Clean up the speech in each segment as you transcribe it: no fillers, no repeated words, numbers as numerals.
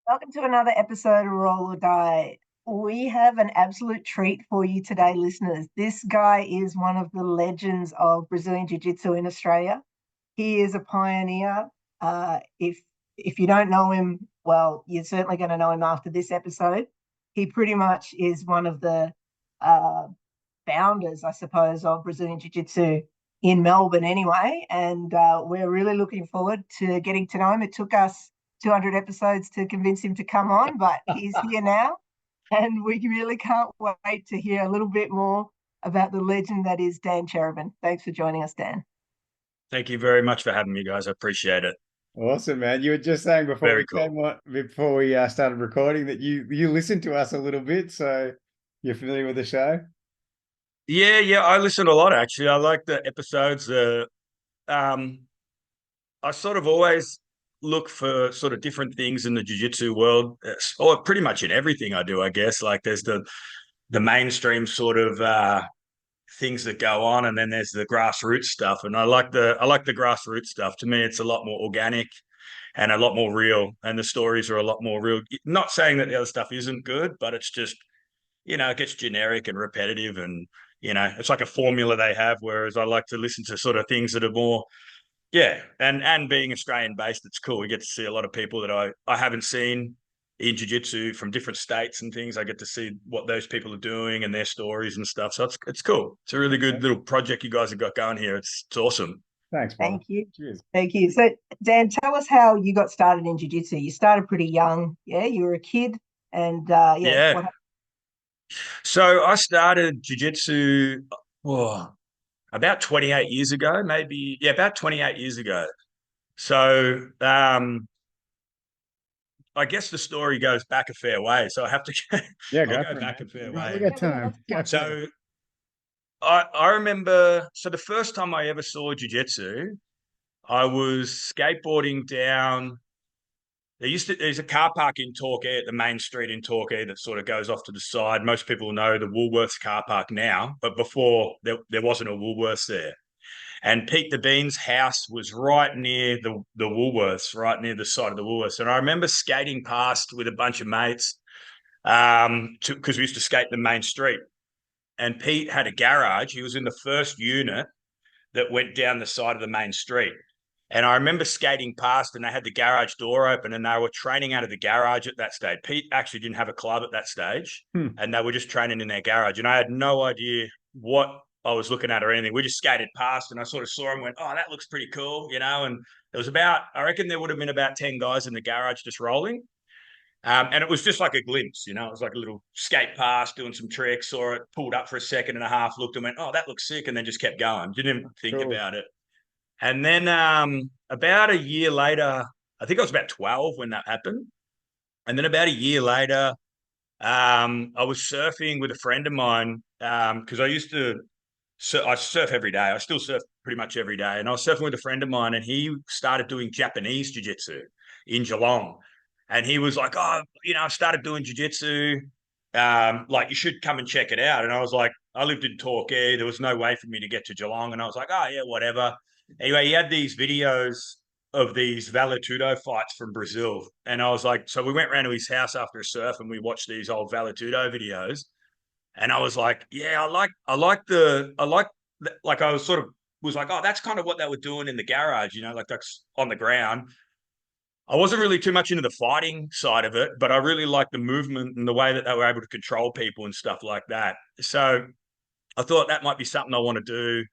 Welcome to another episode of Roll or Die. We have an absolute treat for you today, listeners. This guy is one of the legends of Brazilian Jiu Jitsu in Australia. He is a pioneer. If you don't know him, well, you're certainly going to know him after this episode. He pretty much is one of the founders, I suppose, of Brazilian Jiu Jitsu in Melbourne anyway. And we're really looking forward to getting to know him. It took us 200 episodes to convince him to come on, but he's here now. And we really can't wait to hear a little bit more about the legend that is Dan Cherubin. Thanks for joining us, Dan. Thank you very much for having me, guys. I appreciate it. Awesome, man. You were just saying before Very cool. before we started recording that you listened to us a little bit, so you're familiar with the show? Yeah, I listen a lot, actually. I like the episodes. I sort of always look for sort of different things in the jiu-jitsu world, or pretty much in everything I do, I guess. Like there's the mainstream sort of things that go on, and then there's the grassroots stuff. And I like the grassroots stuff. To me, it's a lot more organic and a lot more real, and the stories are a lot more real. Not saying that the other stuff isn't good, but it's just, it gets generic and repetitive, and it's like a formula they have. Whereas I like to listen to sort of things that are more, and being Australian based, it's cool. We get to see a lot of people that I haven't seen in jiu-jitsu from different states and things. I get to see what those people are doing and their stories and stuff. So it's cool. It's a really good little project you guys have got going here. It's awesome. Thanks, Paul. Thank you. Cheers. Thank you. So, Dan, tell us how you got started in jiu-jitsu. You started pretty young. Yeah, you were a kid. And yeah. So I started jiu-jitsu about 28 years ago, maybe. Yeah, about 28 years ago. So I guess the story goes back a fair way. So I have to go back a fair way. We got time. So I remember, so the first time I ever saw jiu-jitsu, I was skateboarding down. There's a car park in Torquay, at the main street in Torquay, that sort of goes off to the side. Most people know the Woolworths car park now, but before there wasn't a Woolworths there. And Pete the Bean's house was right near the Woolworths, right near the side of the Woolworths. And I remember skating past with a bunch of mates because we used to skate the main street. And Pete had a garage. He was in the first unit that went down the side of the main street. And I remember skating past, and they had the garage door open, and they were training out of the garage at that stage. Pete actually didn't have a club at that stage, and they were just training in their garage. And I had no idea what I was looking at or anything. We just skated past, and I sort of saw him and went, oh, that looks pretty cool, And there was I reckon there would have been about 10 guys in the garage just rolling. And it was just like a glimpse, It was like a little skate past, doing some tricks, saw it, pulled up for a second and a half, looked and went, oh, that looks sick, and then just kept going. Didn't even think about it. And then about a year later, I think I was about 12 when that happened. And then about a year later, I was surfing with a friend of mine because I surf every day. I still surf pretty much every day. And I was surfing with a friend of mine, and he started doing Japanese jiu-jitsu in Geelong. And he was like, oh, I started doing jiu-jitsu. Like, you should come and check it out. And I was like, I lived in Torquay. There was no way for me to get to Geelong. And I was like, oh, yeah, whatever. Anyway, he had these videos of these Vale Tudo fights from Brazil. And I was like, so we went round to his house after a surf, and we watched these old Vale Tudo videos. And I was like, yeah, I was like, oh, that's kind of what they were doing in the garage, like that's on the ground. I wasn't really too much into the fighting side of it, but I really liked the movement and the way that they were able to control people and stuff like that. So I thought that might be something I want to do,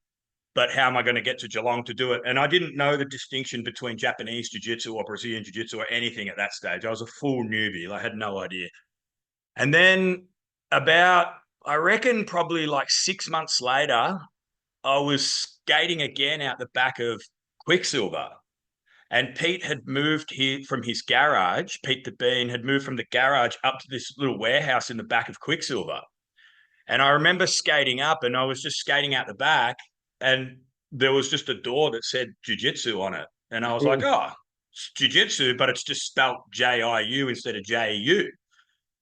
but how am I going to get to Geelong to do it? And I didn't know the distinction between Japanese jiu-jitsu or Brazilian jiu-jitsu or anything at that stage. I was a full newbie. I had no idea. And then I reckon probably like 6 months later, I was skating again out the back of Quicksilver. And Pete had moved here from his garage. Pete the Bean had moved from the garage up to this little warehouse in the back of Quicksilver. And I remember skating up, and I was just skating out the back, and there was just a door that said jiu-jitsu on it. And I was like, oh, jiu-jitsu, but it's just spelt Jiu instead of JU.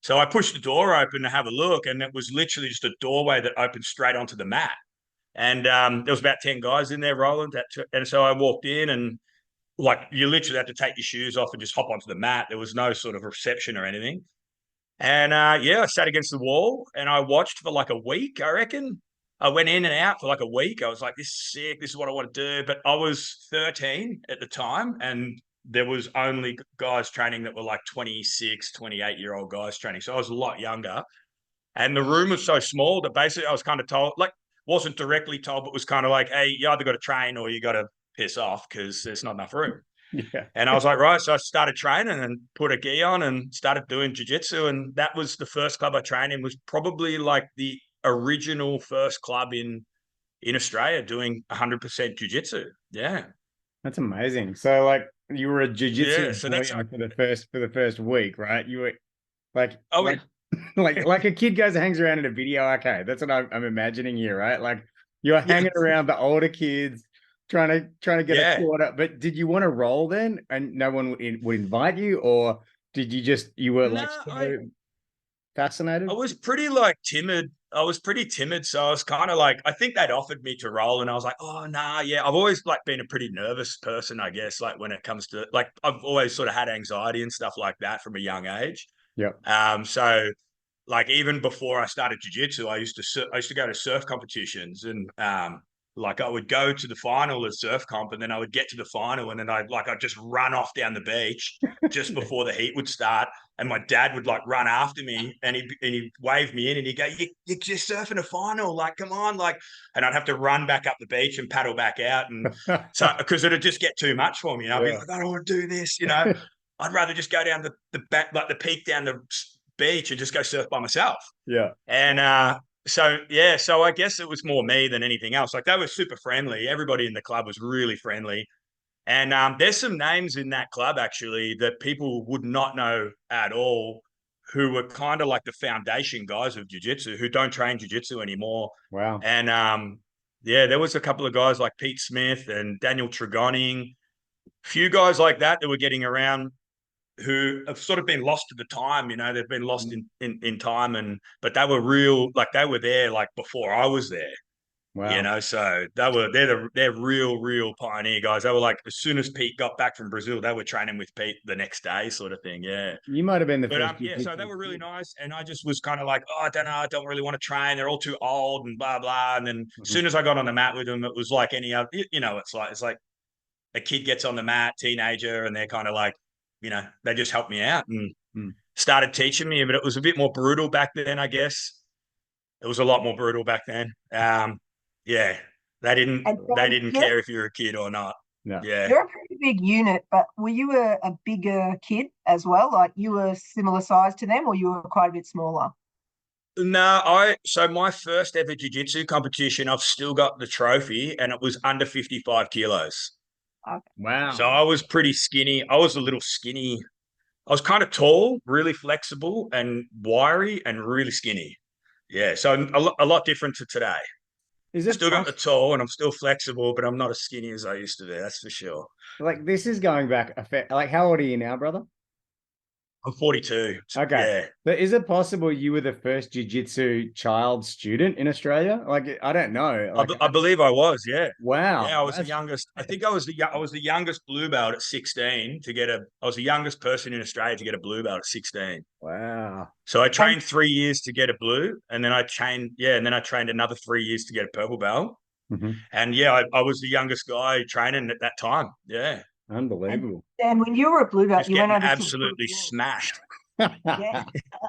So I pushed the door open to have a look, and it was literally just a doorway that opened straight onto the mat. And there was about 10 guys in there rolling. And so I walked in, and like you literally had to take your shoes off and just hop onto the mat. There was no sort of reception or anything. And I sat against the wall and I watched for like a week, I reckon. I went in and out for like a week. I was like, this is sick. This is what I want to do. But I was 13 at the time, and there was only guys training that were like 26, 28-year-old guys training. So I was a lot younger. And the room was so small that basically I was kind of told, like, wasn't directly told, but was kind of like, hey, you either got to train or you got to piss off because there's not enough room. Yeah. And I was like, right. So I started training and put a gi on and started doing jiu-jitsu. And that was the first club I trained in, was probably like the original first club in Australia doing 100% jiu-jitsu. Yeah. That's amazing. So like you were a Yeah. jiu-jitsu So that's, bully for the first week, right? You were like oh, like like a kid goes and hangs around in a video arcade. That's what I'm imagining here, right? Like you're hanging around the older kids, trying to get a quarter. But did you want to roll then, and no one would invite you, or did you were like so fascinated? I was pretty like timid. I was pretty timid, so I was kind of like, I think they'd offered me to roll, and I was like, oh nah, yeah. I've always like been a pretty nervous person, I guess. Like when it comes to like, I've always sort of had anxiety and stuff like that from a young age. Yep. So like even before I started jiu-jitsu, I used to go to surf competitions, and like I would go to the final of surf comp, and then I would get to the final, and then I'd just run off down the beach just before the heat would start, and my dad would like run after me, and he'd wave me in, and he'd go, you're just surfing a final, like come on, like, and I'd have to run back up the beach and paddle back out, and so because it'd just get too much for me, and I'd be like, I don't want to do this, I'd rather just go down the back, like the peak down the beach and just go surf by myself. Yeah. And so I guess it was more me than anything else. Like they were super friendly. Everybody in the club was really friendly. And there's some names in that club actually that people would not know at all, who were kind of like the foundation guys of jiu-jitsu, who don't train jiu-jitsu anymore. Wow. And there was a couple of guys like Pete Smith and Daniel Tregoning, few guys like that were getting around, who have sort of been lost to the time, they've been lost in time, but they were real, like they were there like before I was there. Wow. So they're real pioneer guys. They were like, as soon as Pete got back from Brazil, they were training with Pete the next day, sort of thing. Yeah. You might have been the But first. so they were really nice, and I just was kind of like, oh, I don't know, I don't really want to train. They're all too old and blah blah. And then as soon as I got on the mat with them, it was like any other, it's like a kid gets on the mat, teenager, and they're kind of like, they just helped me out and started teaching me. But it was a bit more brutal back then, I guess. It was a lot more brutal back then. They didn't care if you're a kid or not. No. Yeah. You're a pretty big unit, but were you a bigger kid as well? Like you were similar size to them, or you were quite a bit smaller? No, so my first ever jiu-jitsu competition, I've still got the trophy, and it was under 55 kilos. Okay. Wow. So I was pretty skinny. I was a little skinny. I was kind of tall, really flexible and wiry and really skinny. Yeah, so a lot different to today. Is it Still got the tall and I'm still flexible, but I'm not as skinny as I used to be. That's for sure. like this is going back like how old are you now, brother? I'm 42. Okay. Yeah. But is it possible you were the first jiu-jitsu child student in Australia? Like, I don't know. Like, I believe I was, yeah. Wow. Yeah, I was the youngest. I think I was the youngest blue belt at 16 I was the youngest person in Australia to get a blue belt at 16. Wow. So I trained 3 years to get a blue, and then I trained another 3 years to get a purple belt. Mm-hmm. And I was the youngest guy training at that time. Yeah. Unbelievable. And when you were a blue belt, Just you went over absolutely smashed. Yeah,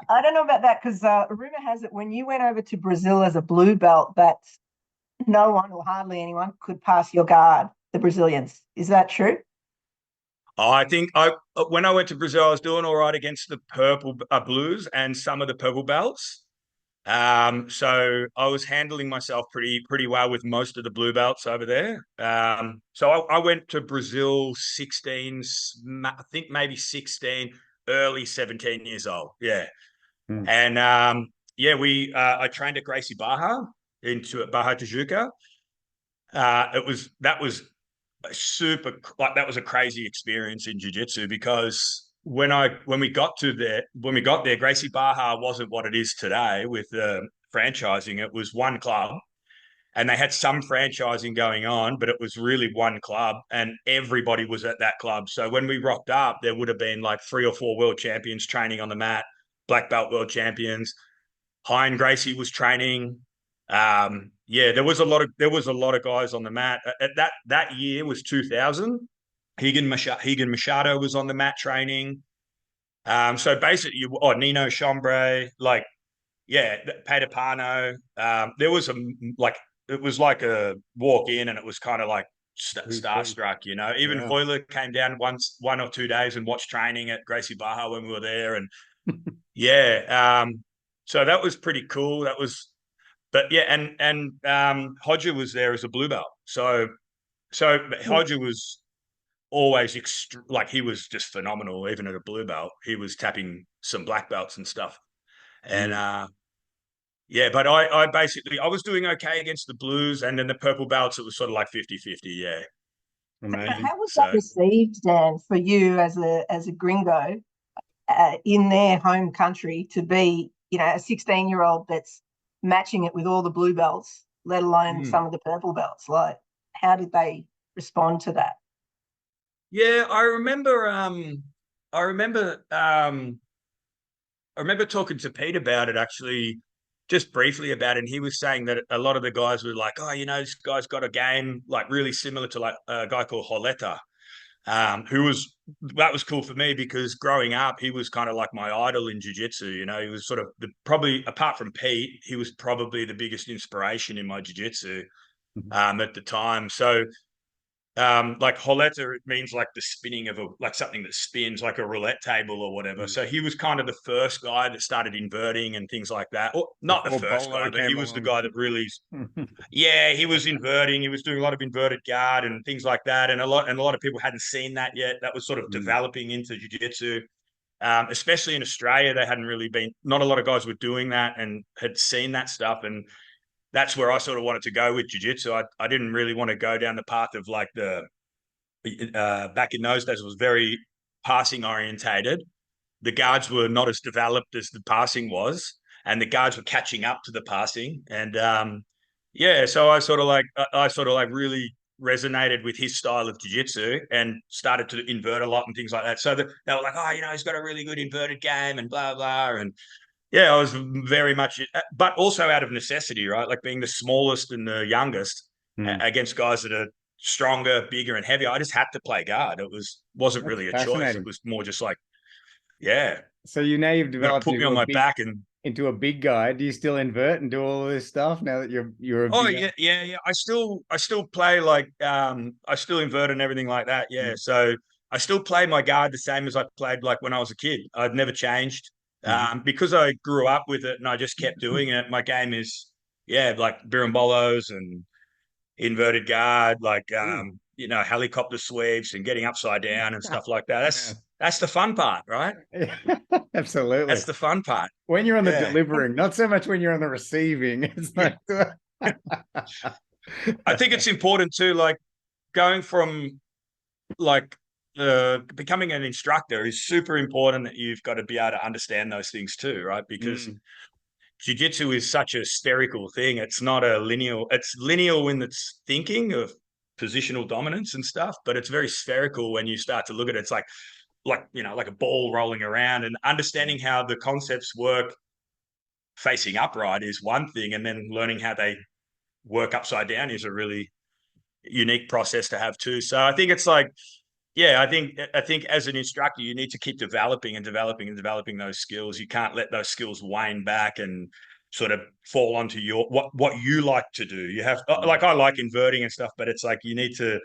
I don't know about that because rumor has it when you went over to Brazil as a blue belt that no one or hardly anyone could pass your guard, the Brazilians. Is that true? I think when I went to Brazil, I was doing all right against the purple blues and some of the purple belts. So I was handling myself pretty well with most of the blue belts over there. So I went to Brazil 16, I think maybe 16, early 17 years old. Yeah. And I trained at Gracie Barra into Barra Tijuca. That was super, like that was a crazy experience in jiu-jitsu, because when we got there, Gracie Barra wasn't what it is today with franchising. It was one club, and they had some franchising going on, but it was really one club, and everybody was at that club. So when we rocked up, there would have been like 3 or 4 world champions training on the mat, black belt world champions. Hein Gracie was training. Yeah, there was a lot of guys on the mat. That year was 2000. Higan Machado was on the mat training. So basically, Nino Chombre, like, yeah, Peter Pano. There was it was like a walk in, and it was kind of like starstruck, you know. Even Hoyler came down 1 or 2 days and watched training at Gracie Barra when we were there, and yeah. So that was pretty cool. That was, but yeah, and Hodger was there as a blue belt. So Hodger was always like, he was just phenomenal. Even at a blue belt, he was tapping some black belts and stuff. And yeah, but I basically, I was doing okay against the blues, and then the purple belts, it was sort of like 50-50. Yeah. Amazing. How was that received, Dan, for you as a gringo in their home country, to be, you know, a 16-year-old that's matching it with all the blue belts, let alone some of the purple belts? Like, how did they respond to that? Yeah, I remember talking to Pete about it, actually, just briefly about it. And he was saying that a lot of the guys were like, oh, you know, this guy's got a game like really similar to like a guy called Holeta, that was cool for me, because growing up, he was kind of like my idol in jiu-jitsu. You know, he was sort of probably, apart from Pete, he was probably the biggest inspiration in my jiu-jitsu at the time. So like Holeta, it means like the spinning of like something that spins, like a roulette table or whatever. So he was kind of the first guy that started inverting and things like that. Or not the first guy, but he was the guy that really, yeah, he was inverting. He was doing a lot of inverted guard and things like that. And a lot of people hadn't seen that yet. That was sort of developing into jiu-jitsu. Especially in Australia, they hadn't really been, not a lot of guys were doing that and had seen that stuff. And that's where I sort of wanted to go with jiu-jitsu. I didn't really want to go down the path of like back in those days, it was very passing orientated. The guards were not as developed as the passing was, and the guards were catching up to the passing. And yeah, so I sort of like really resonated with his style of jiu-jitsu and started to invert a lot and things like that. So they were like, oh, you know, he's got a really good inverted game and blah, blah. And yeah, I was very much, but also out of necessity, right? Like being the smallest and the youngest against guys that are stronger, bigger, and heavier. I just had to play guard. Wasn't really a choice. It was more just like, yeah. So you've developed, put me on my back and into a big guy. Do you still invert and do all of this stuff now that you're a bigger... yeah. I still play like I still invert and everything like that. Yeah. So I still play my guard the same as I played like when I was a kid. I've never changed. Because I grew up with it and I just kept doing it. My game is, yeah, like birimbolos and inverted guard, like you know, helicopter sweeps and getting upside down and stuff like that. That's the fun part, right? Absolutely, that's the fun part. When you're on the delivering, not so much when you're on the receiving. It's like I think it's important too, like going from like becoming an instructor is super important, that you've got to be able to understand those things too, right? Because jiu-jitsu is such a spherical thing. It's not a lineal. It's lineal in its thinking of positional dominance and stuff, but it's very spherical when you start to look at it. It's like you know, like a ball rolling around, and understanding how the concepts work facing upright is one thing, and then learning how they work upside down is a really unique process to have too. So I think it's like, yeah, I think as an instructor, you need to keep developing and developing and developing those skills. You can't let those skills wane back and sort of fall onto your what you like to do. You have, like, I like inverting and stuff, but it's like you need to,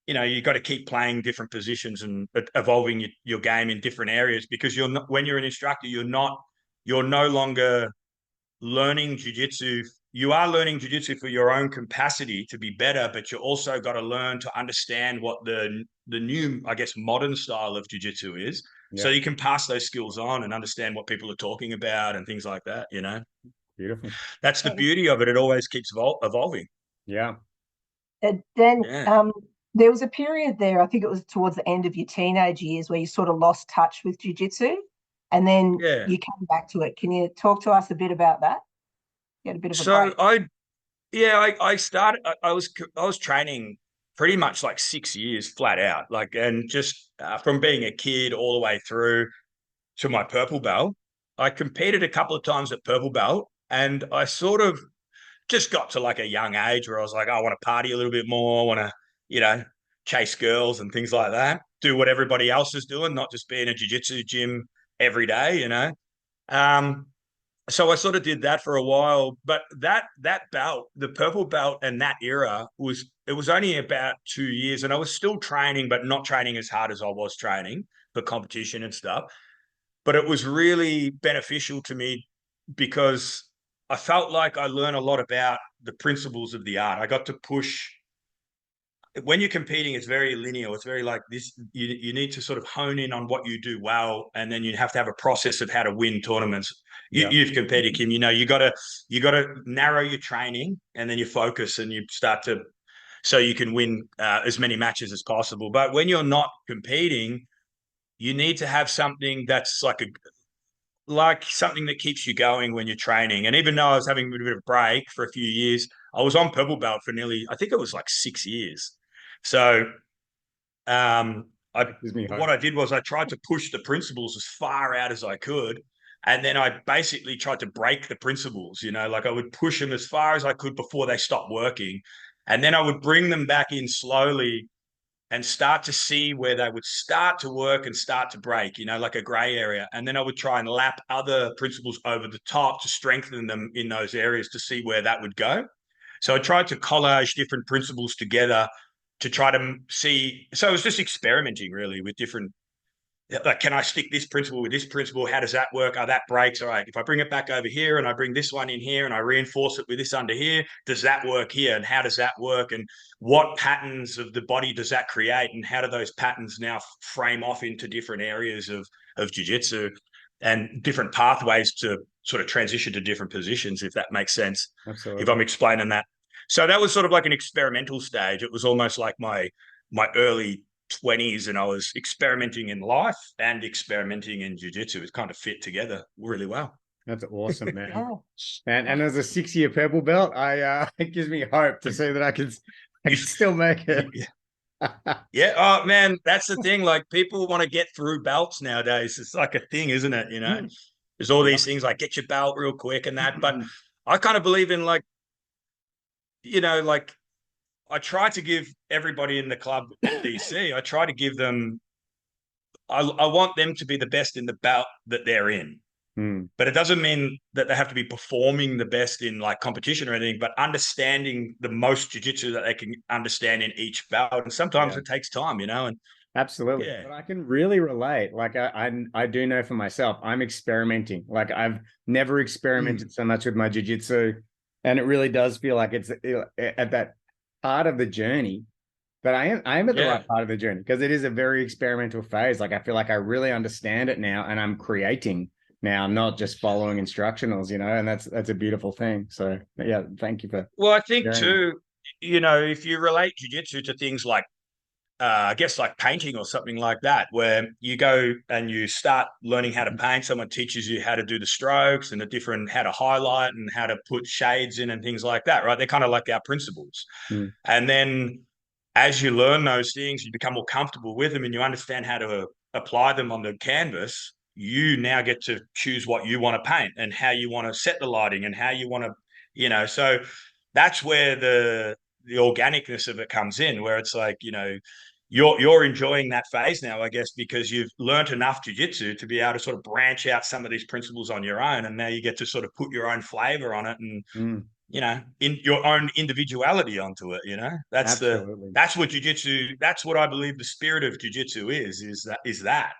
you know, you've got to keep playing different positions and evolving your game in different areas, because you're not, when you're an instructor, you're no longer learning jiu-jitsu. You are learning jiu-jitsu for your own capacity to be better, but you also got to learn to understand what the new, I guess, modern style of jiu-jitsu is. So you can pass those skills on and understand what people are talking about and things like that, you know. Beautiful. That's the beauty of it. It always keeps evolving. Yeah. Dan, There was a period there, I think it was towards the end of your teenage years, where you sort of lost touch with jiu-jitsu and then Yeah. you came back to it. Can you talk to us a bit about that? You had a bit of a So break. I started. I was training pretty much like 6 years flat out, like, and just from being a kid all the way through to my purple belt. I competed a couple of times at purple belt, and I sort of just got to like a young age where I was like, I want to party a little bit more, I want to, chase girls and things like that, do what everybody else is doing, not just be in a jiu-jitsu gym every day. Um, so I sort of did that for a while, but that belt, the purple belt, and that era was only about 2 years, and I was still training, but not training as hard as I was training for competition and stuff. But it was really beneficial to me because I felt like I learned a lot about the principles of the art. I got to push. When you're competing, it's very linear. It's very like this. You need to sort of hone in on what you do well, and then you have to have a process of how to win tournaments. You've competed, Kim. You got to narrow your training, and then you focus, and you start to so you can win as many matches as possible. But when you're not competing, you need to have something that's like something that keeps you going when you're training. And even though I was having a bit of a break for a few years, I was on purple belt for nearly, I think it was like 6 years. So what I did was I tried to push the principles as far out as I could. And then I basically tried to break the principles, like I would push them as far as I could before they stopped working. And then I would bring them back in slowly and start to see where they would start to work and start to break, like a gray area. And then I would try and lap other principles over the top to strengthen them in those areas to see where that would go. So I tried to collage different principles together to try to see. So I was just experimenting really with different, like, can I stick this principle with this principle? How does that work? Oh, that breaks. All right. If I bring it back over here and I bring this one in here and I reinforce it with this under here, does that work here? And how does that work? And what patterns of the body does that create? And how do those patterns now frame off into different areas of jiu-jitsu and different pathways to sort of transition to different positions, if that makes sense. Absolutely. If I'm explaining that. So that was sort of like an experimental stage. It was almost like my early 20s, and I was experimenting in life and experimenting in jiu-jitsu. It kind of fit together really well. That's awesome, man. And as a 6-year purple belt, it gives me hope to see that I can still make it. Yeah. Oh man, that's the thing. Like, people want to get through belts nowadays. It's like a thing, isn't it? There's all these things like get your belt real quick and that. But I kind of believe in like I try to give everybody in the club at DC, I try to give them, I want them to be the best in the bout that they're in. But it doesn't mean that they have to be performing the best in like competition or anything, but understanding the most jiu-jitsu that they can understand in each bout. And sometimes it takes time, and absolutely. Yeah. But I can really relate. Like I do know for myself, I'm experimenting. Like I've never experimented so much with my jiu-jitsu. And it really does feel like it's at that part of the journey that I am at the right part of the journey, because it is a very experimental phase. Like I feel like I really understand it now, and I'm creating now, not just following instructionals, and that's a beautiful thing. So yeah, thank you for. Well, I think too, if you relate jiu-jitsu to things like I guess like painting or something like that, where you go and you start learning how to paint. Someone teaches you how to do the strokes and how to highlight and how to put shades in and things like that, right? They're kind of like our principles. And then as you learn those things, you become more comfortable with them and you understand how to apply them on the canvas. You now get to choose what you want to paint and how you want to set the lighting and how you want to, so that's where the organicness of it comes in, where it's like, you're enjoying that phase now, I guess, because you've learned enough jiu-jitsu to be able to sort of branch out some of these principles on your own. And now you get to sort of put your own flavor on it and, in your own individuality onto it, that's that's what jiu-jitsu, that's what I believe the spirit of jiu-jitsu is that,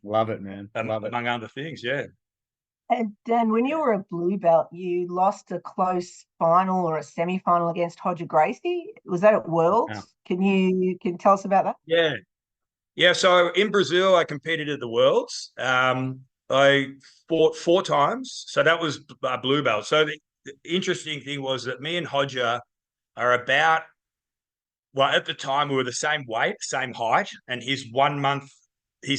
Love it, man. Love it. Among other things. Yeah. And Dan, when you were a blue belt, you lost a close final or a semi-final against Roger Gracie. Was that at Worlds? Can you tell us about that? Yeah. Yeah. So in Brazil, I competed at the Worlds. I fought 4 times. So that was a blue belt. So the interesting thing was that me and Roger are about well, at the time we were the same weight, same height, and he's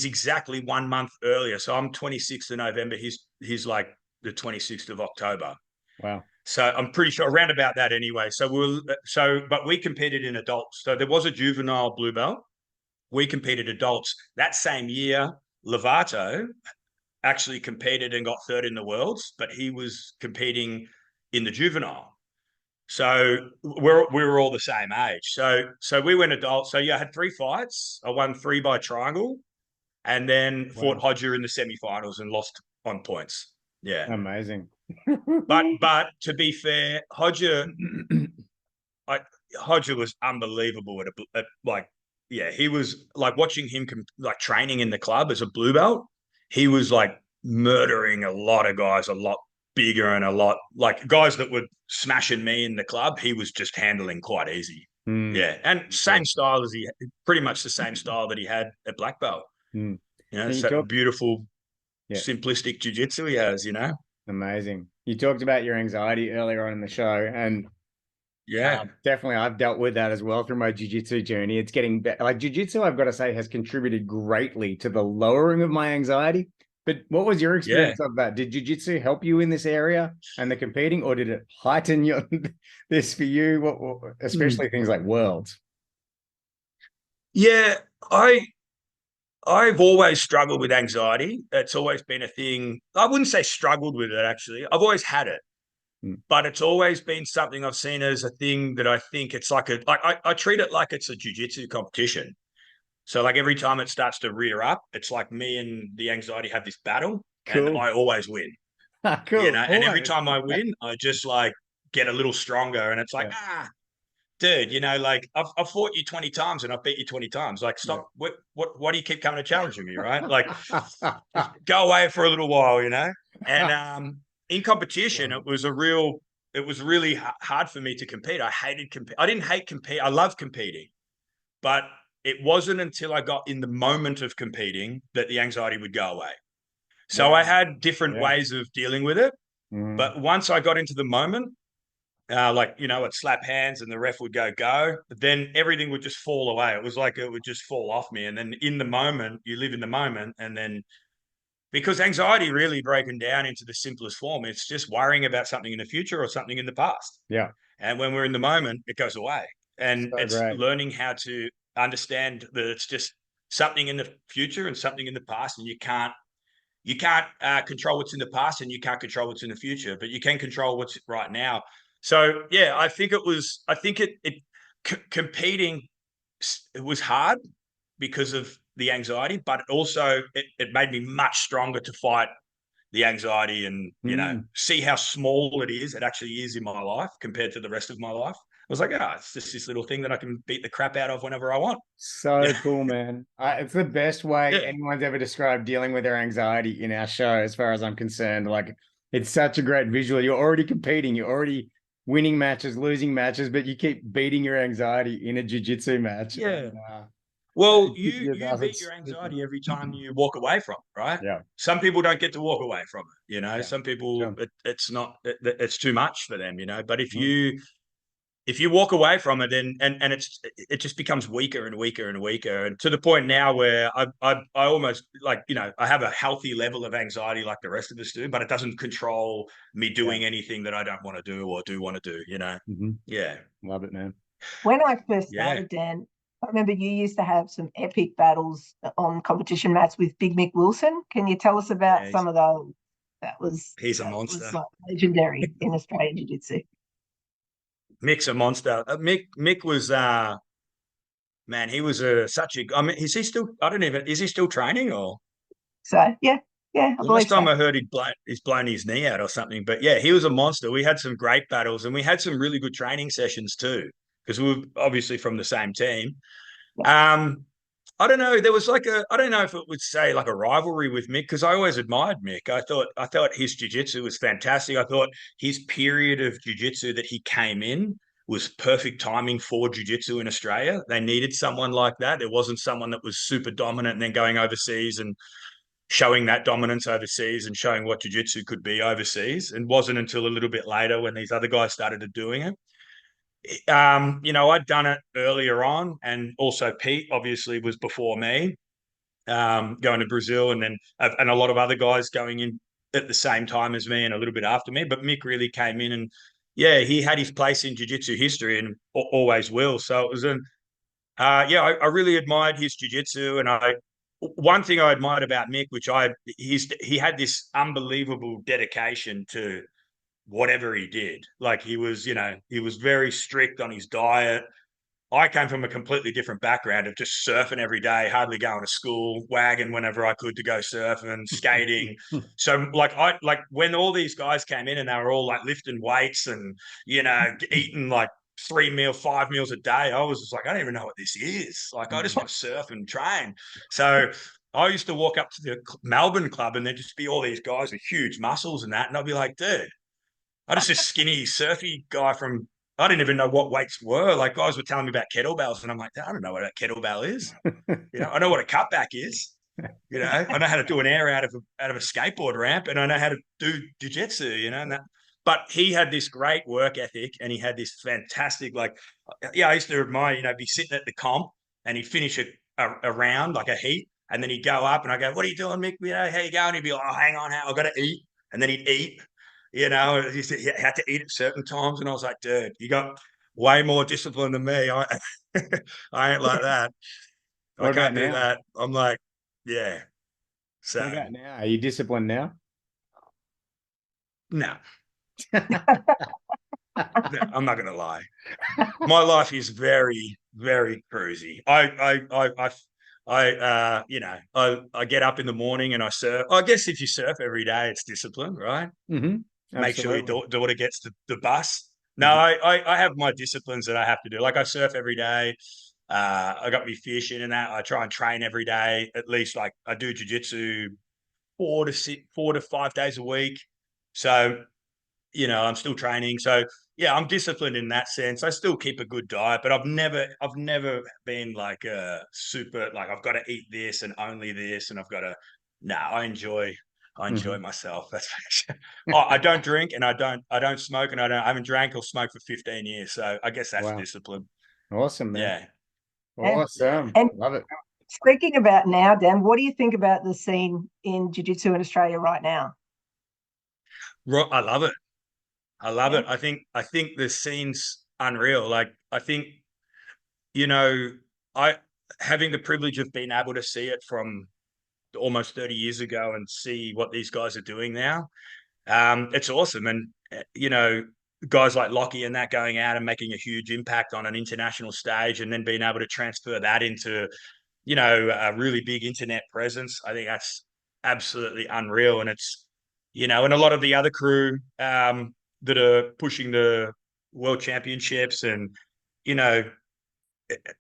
exactly 1 month earlier. So I'm 26th of November. He's like the 26th of October. Wow. So I'm pretty sure around about that anyway. But we competed in adults. So there was a juvenile blue belt. We competed adults. That same year, Lovato actually competed and got third in the worlds, but he was competing in the juvenile. So we were all the same age. So we went adult. So yeah, I had 3 fights. I won 3 by triangle, and then fought Roger in the semifinals and lost on points. Yeah, amazing. but to be fair, Roger was unbelievable at yeah, he was like watching him like training in the club as a blue belt. He was like murdering a lot of guys, a lot bigger and a lot like guys that were smashing me in the club. He was just handling quite easy. Yeah, and same style as pretty much the same style that he had at black belt. You know, it's that beautiful, simplistic jiu-jitsu he has. You know, amazing. You talked about your anxiety earlier on in the show, and definitely I've dealt with that as well through my jiu-jitsu journey. It's getting better. Like jiu-jitsu, I've got to say, has contributed greatly to the lowering of my anxiety. But what was your experience of that? Did jiu-jitsu help you in this area and the competing, or did it heighten this for you? Especially things like worlds. Yeah, I've always struggled with anxiety. It's always been a thing. I wouldn't say struggled with it, actually. I've always had it. But it's always been something I've seen as a thing that I think it's like I treat it like it's a jiu-jitsu competition. So like every time it starts to rear up, it's like me and the anxiety have this battle, and I always win. Cool. You know, and every time I win, I just like get a little stronger, and it's like, dude, you know, like I've fought you 20 times and I've beat you 20 times. Like, stop. What do you keep coming to challenging me, right? Like, go away for a little while, you know? And in competition, it was really hard for me to compete. I hated compete. I didn't hate compete. I love competing, but it wasn't until I got in the moment of competing that the anxiety would go away. So I had different ways of dealing with it. But once I got into the moment, like, you know, I'd slap hands and the ref would go, then everything would just fall away. It was like it would just fall off me. And then in the moment, you live in the moment. And then because anxiety really broken down into the simplest form, it's just worrying about something in the future or something in the past. Yeah. And when we're in the moment, it goes away. And it's learning how to understand that it's just something in the future and something in the past. And you can't control what's in the past, and you can't control what's in the future, but you can control what's right now. So yeah, I think competing, it was hard because of the anxiety, but also it made me much stronger to fight the anxiety and, you know, see how small it is. It actually is in my life compared to the rest of my life. I was like, it's just this little thing that I can beat the crap out of whenever I want. So cool, man. It's the best way anyone's ever described dealing with their anxiety in our show, as far as I'm concerned. Like, it's such a great visual. You're already competing. You're already winning matches, losing matches, but you keep beating your anxiety in a jiu-jitsu match. Yeah. And, well, you beat your anxiety every time you walk away from it, right? Yeah. Some people don't get to walk away from it, you know. Some people, it's too much for them, you know. But if you walk away from it, and it just becomes weaker and weaker and weaker, and to the point now where I almost, like, you know, I have a healthy level of anxiety like the rest of us do, but it doesn't control me doing anything that I don't want to do or do want to do, you know. Yeah, love it, man. When I first started, Dan, I remember you used to have some epic battles on competition mats with Big Mick Wilson. Can you tell us about some of those? He's a monster. Was like legendary in Australian Jiu-Jitsu. Mick's a monster. Mick was man, he was such a. I mean, is he still? I don't even. Is he still training or? So yeah. The last time I heard he's blown his knee out or something. But yeah, he was a monster. We had some great battles, and we had some really good training sessions too, because we were obviously from the same team. I don't know. There was I don't know if it would say like a rivalry with Mick, because I always admired Mick. I thought his jiu-jitsu was fantastic. I thought his period of jiu-jitsu that he came in was perfect timing for jiu-jitsu in Australia. They needed someone like that. There wasn't someone that was super dominant and then going overseas and showing that dominance overseas and showing what jiu-jitsu could be overseas. And wasn't until a little bit later when these other guys started doing it. I'd done it earlier on, and also Pete obviously was before me, going to Brazil, and then and a lot of other guys going in at the same time as me and a little bit after me. But Mick really came in, and yeah, he had his place in jiu-jitsu history and always will. So it was I really admired his jiu-jitsu, and one thing I admired about Mick, he had this unbelievable dedication to whatever he did. Like he was very strict on his diet. I came from a completely different background of just surfing every day, hardly going to school, wagging whenever I could to go surfing, skating. So like when all these guys came in and they were all like lifting weights and, eating like 5 meals a day, I was just like, I don't even know what this is. Like, I just want to surf and train. So I used to walk up to the Melbourne club and there'd just be all these guys with huge muscles and that. And I'd be like, dude, I just this skinny surfy guy from, I didn't even know what weights were. Like, guys were telling me about kettlebells, and I'm like, I don't know what a kettlebell is. I know what a cutback is. I know how to do an air out of a skateboard ramp, and I know how to do jujitsu. And that. But he had this great work ethic, and he had this fantastic, like, I used to admire, be sitting at the comp, and he'd finish a round, like a heat, and then he'd go up, and I go, "What are you doing, Mick? How you going?" He'd be like, "Oh, hang on, I've got to eat," and then he'd eat. He said he had to eat at certain times, and I was like, "Dude, you got way more discipline than me. I ain't like that. I What about can't do now? that." I'm like, yeah. So What about now? Are you disciplined now? no, no, I'm not gonna lie. My life is very, very cruisy. I get up in the morning and I surf. I guess if you surf every day, it's discipline, right? Make sure your Absolutely. daughter gets the bus. No, Mhm. I have my disciplines that I have to do. Like, I surf every day. I got me fishing and that. I try and train every day. At least, like, I do jujitsu 4 to 5 days a week. So, I'm still training. So yeah, I'm disciplined in that sense. I still keep a good diet, but I've never been like a super, like, I've got to eat this and only this, and I've got to. No, I enjoy Mhm. myself. That's for sure. Oh, I don't drink, and I don't smoke, and I haven't drank or smoked for 15 years. So I guess that's Wow. discipline. Awesome, man. Yeah, Yeah. yeah. Awesome. And Love it. speaking about now, Dan, what do you think about the scene in jiu-jitsu in Australia right now? I love it. I love Yeah. it. I think the scene's unreal. Like, I think you know, I having the privilege of being able to see it from almost 30 years ago and see what these guys are doing now. It's awesome. And, guys like Lockie and that going out and making a huge impact on an international stage, and then being able to transfer that into, a really big internet presence. I think that's absolutely unreal. And and a lot of the other crew that are pushing the world championships and, you know,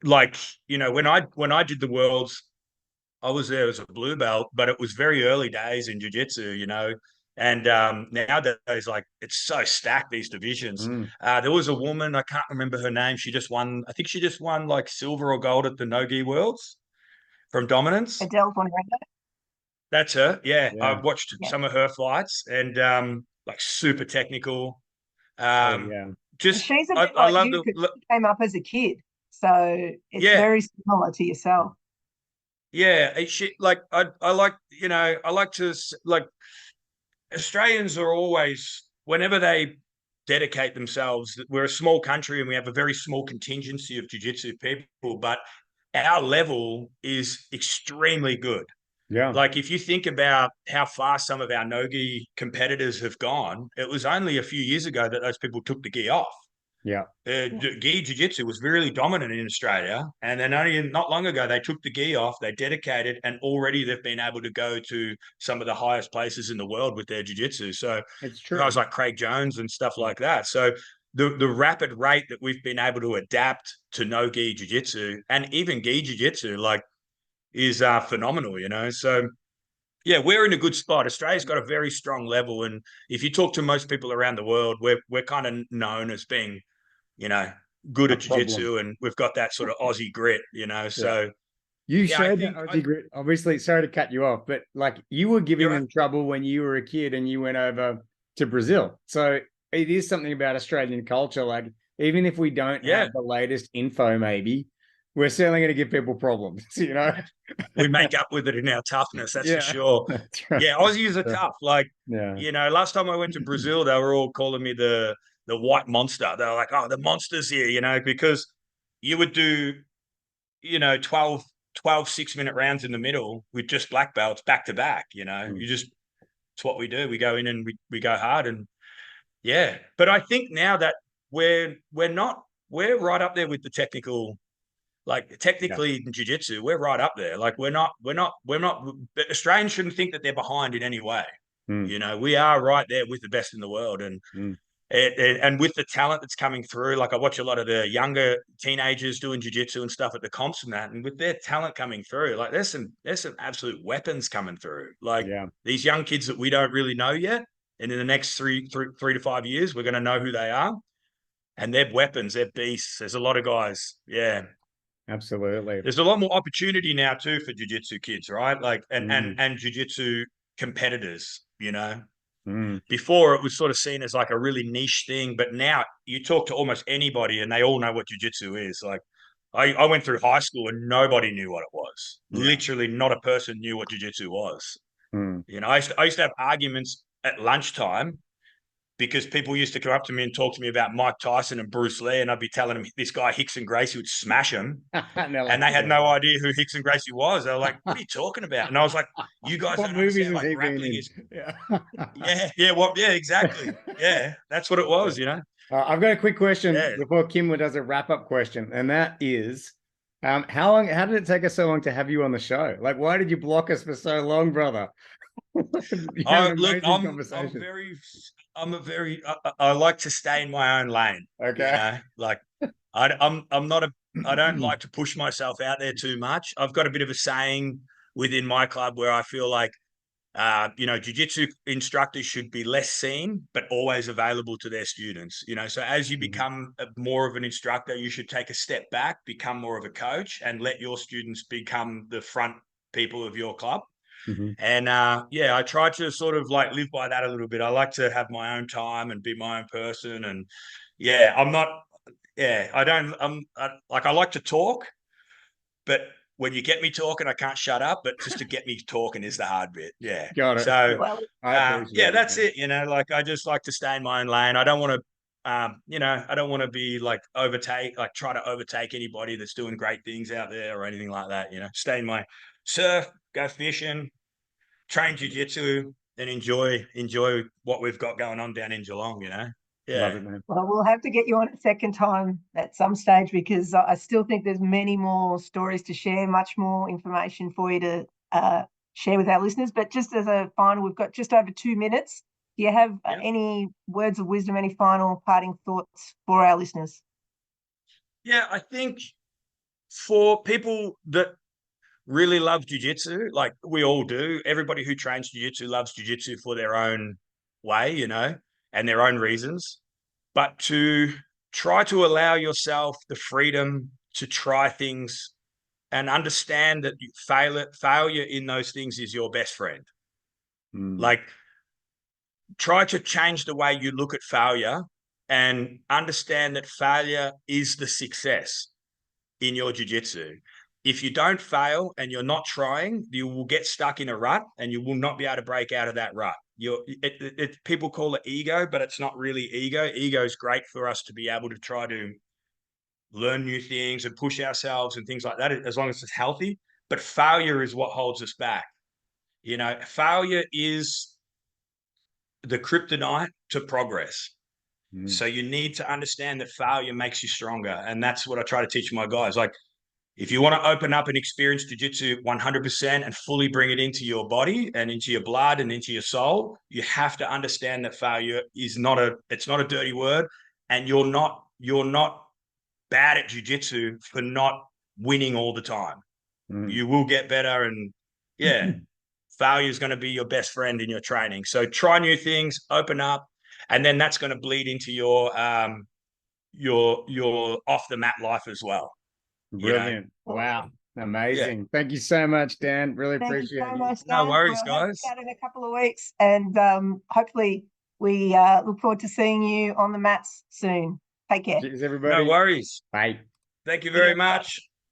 like, when I did the worlds, I was there as a blue belt, but it was very early days in jiu-jitsu. And nowadays, like, it's so stacked, these divisions. Mm. There was a woman, I can't remember her name. I think she just won like silver or gold at the no-gi worlds from Dominance. Adele von Rendo? That's her. Yeah. Yeah. I've watched Yeah. some of her fights, and like, super technical. Oh, Um, yeah. And just, she's a bit I like love you the, because she came up as a kid. So it's yeah. very similar to yourself. Yeah, like, I like, I like to, like, Australians are always, whenever they dedicate themselves, we're a small country and we have a very small contingency of jiu-jitsu people, but our level is extremely good. Yeah. Like, if you think about how far some of our no-gi competitors have gone, it was only a few years ago that those people took the gi off. Yeah. Yeah. Gi jiu-jitsu was really dominant in Australia, and then only not long ago they took the gi off, they dedicated, and already they've been able to go to some of the highest places in the world with their jiu-jitsu. So It's guys true. like Craig Jones and stuff Yeah. like that. So the rapid rate that we've been able to adapt to no gi jiu-jitsu, and even gi jiu-jitsu, like, is phenomenal. So yeah, we're in a good spot. Australia's got a very strong level, and if you talk to most people around the world, we're kind of known as being, you know, good A at problem. jiu-jitsu, and we've got that sort of Aussie grit. Yeah. So You yeah, I showed that think Aussie grit. Obviously, sorry to cut you off, but like you were giving you're right. them trouble when you were a kid and you went over to Brazil. So it is something about Australian culture. Like even if we don't have the latest info, maybe we're certainly going to give people problems, you know. We make up with it in our toughness, that's for sure. That's right. Yeah, Aussies are tough. Like, you know, last time I went to Brazil, they were all calling me the white monster. They were like, oh, the monster's here, you know, because you would do, you know, 12 6-minute rounds in the middle with just black belts back to back, you know. You just, it's what we do. We go in and we go hard. And yeah, but I think now that we're right up there with the technical, like technically in jiu-jitsu, we're right up there. Like we're not, Australians shouldn't think that they're behind in any way. You know, we are right there with the best in the world. And with the talent that's coming through, like I watch a lot of the younger teenagers doing jiu-jitsu and stuff at the comps and that, and with their talent coming through, like there's some absolute weapons coming through. Like these young kids that we don't really know yet, and in the next 3 to 5 years, we're going to know who they are. And they're weapons, they're beasts. There's a lot of guys. Yeah. Absolutely. There's a lot more opportunity now too for jiu-jitsu kids, right? Like and jiu-jitsu competitors, you know. Before it was sort of seen as like a really niche thing, but now you talk to almost anybody and they all know what jiu-jitsu is. Like I went through high school and nobody knew what it was. Literally not a person knew what jiu-jitsu was. You know, I used to have arguments at lunchtime because people used to come up to me and talk to me about Mike Tyson and Bruce Lee, and I'd be telling them this guy Rickson Gracie would smash him, and they had no idea who Rickson Gracie was. They were like, "What are you talking about?" And I was like, "You guys don't understand like grappling is." Yeah, exactly. Yeah, that's what it was, you know. I've got a quick question before Kim does a wrap-up question, and that is, how did it take us so long to have you on the show? Like, why did you block us for so long, brother? Look, I like to stay in my own lane. Okay. You know? Like I don't like to push myself out there too much. I've got a bit of a saying within my club where I feel like, you know, jiu-jitsu instructors should be less seen, but always available to their students. You know, so as you become more of an instructor, you should take a step back, become more of a coach, and let your students become the front people of your club. And I try to sort of like live by that a little bit. I like to have my own time and be my own person. And I like to talk, but when you get me talking, I can't shut up. But just to get me talking is the hard bit. Yeah. Got it. So that's it. You know, like I just like to stay in my own lane. I don't want to. I don't want to be like try to overtake anybody that's doing great things out there or anything like that. You know, stay in my surf, go fishing, train jiu-jitsu, and enjoy what we've got going on down in Geelong, you know. Yeah. Love it, man. Well, we'll have to get you on a second time at some stage because I still think there's many more stories to share, much more information for you to share with our listeners. But just as a final, we've got just over 2 minutes. Do you have any words of wisdom, any final parting thoughts for our listeners? Yeah, I think for people that really love jiu-jitsu, like we all do, everybody who trains jiu-jitsu loves jiu-jitsu for their own way, you know, and their own reasons. But to try to allow yourself the freedom to try things and understand that failure in those things is your best friend. Like, try to change the way you look at failure and understand that failure is the success in your jiu-jitsu. If you don't fail and you're not trying, you will get stuck in a rut and you will not be able to break out of that rut. People call it ego, but it's not really ego. Ego is great for us to be able to try to learn new things and push ourselves and things like that, as long as it's healthy. But failure is what holds us back. You know, failure is the kryptonite to progress. So you need to understand that failure makes you stronger. And that's what I try to teach my guys. Like, if you want to open up and experience jiu-jitsu 100% and fully bring it into your body and into your blood and into your soul, you have to understand that failure is it's not a dirty word. And you're not bad at jiu-jitsu for not winning all the time. You will get better. And failure is going to be your best friend in your training. So try new things, open up, and then that's going to bleed into your off the mat life as well. Brilliant. You know? Wow. Amazing. Thank you so much, Dan. Really appreciate it. Thank you so much, Dan. No worries, guys. We'll chat in a couple of weeks, and hopefully we look forward to seeing you on the mats soon. Take care. Cheers, everybody. No worries. Bye. Thank you very much.